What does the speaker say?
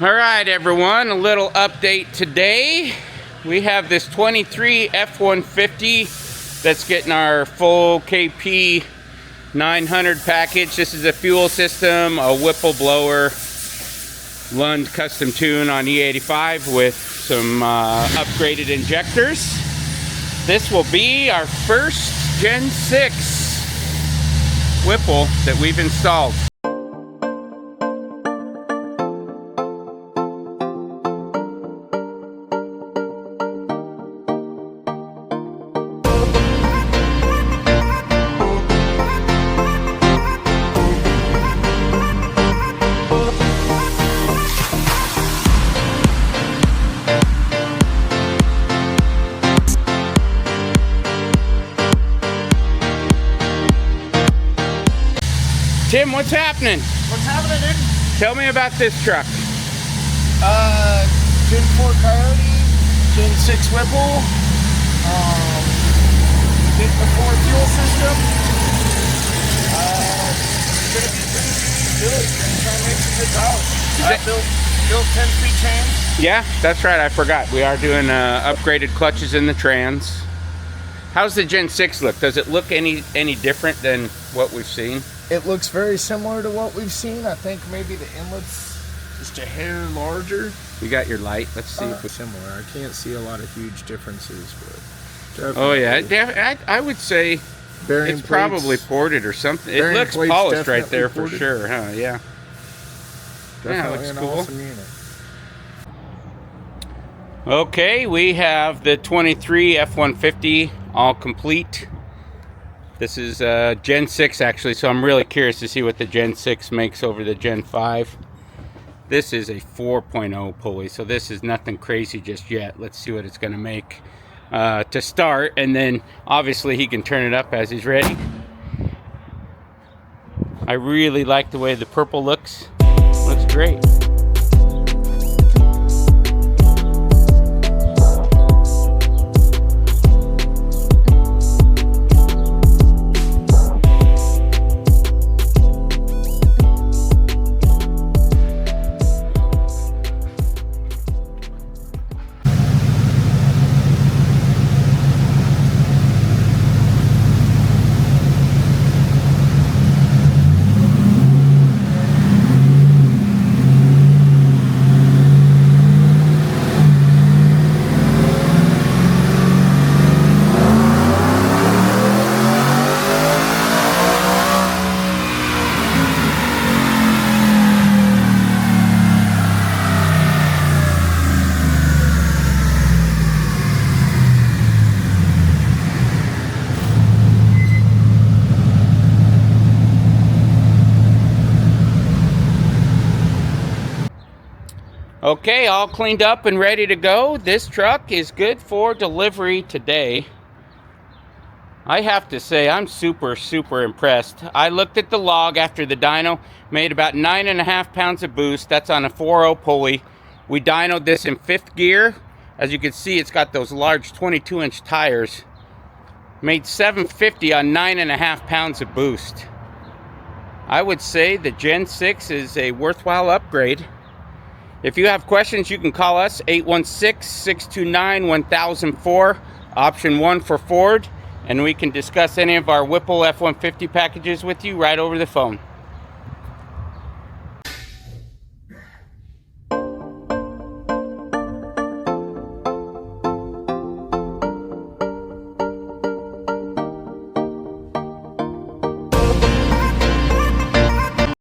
All right, everyone, a little update today. We have this 23 F150 that's getting our full KP 900 package. This is a fuel system, a Whipple blower, Lund custom tune on E85 with some upgraded injectors. This will be our first Gen 6 Whipple that we've installed. Tim, what's happening? What's happening, dude? Tell me about this truck. Gen 4 Coyote, Gen 6 Whipple, Gen 4 fuel system. Gonna be pretty good. Trying to make some good power. Built 10-speed trans. Yeah, that's right. I forgot. We are doing upgraded clutches in the trans. How's the Gen 6 look? Does it look any different than what we've seen? It looks very similar to what we've seen. I think maybe the inlet's just a hair larger. You got your light. Let's see if we... Similar. I can't see a lot of huge differences, but oh yeah, I would say it's probably ported or something. It looks polished right there for sure, huh? Yeah. Yeah, looks cool. Awesome unit. Okay, we have the 23 F150 all complete. This is Gen 6 actually, so I'm really curious to see what the Gen 6 makes over the Gen 5. This is a 4.0 pulley, so this is nothing crazy just yet. Let's see what it's going to make to start, and then obviously he can turn it up as he's ready. I really like the way the purple looks. Looks great. Okay, all cleaned up and ready to go. This truck is good for delivery today. I have to say, I'm super impressed. I looked at the log after the dyno, made about 9.5 pounds of boost. That's on a 4.0 pulley. We dynoed this in 5th gear. As you can see, it's got those large 22-inch tires. Made 750 on 9.5 pounds of boost. I would say the Gen 6 is a worthwhile upgrade. If you have questions, you can call us, 816-629-1004, option 1 for Ford, and we can discuss any of our Whipple F150 packages with you right over the phone.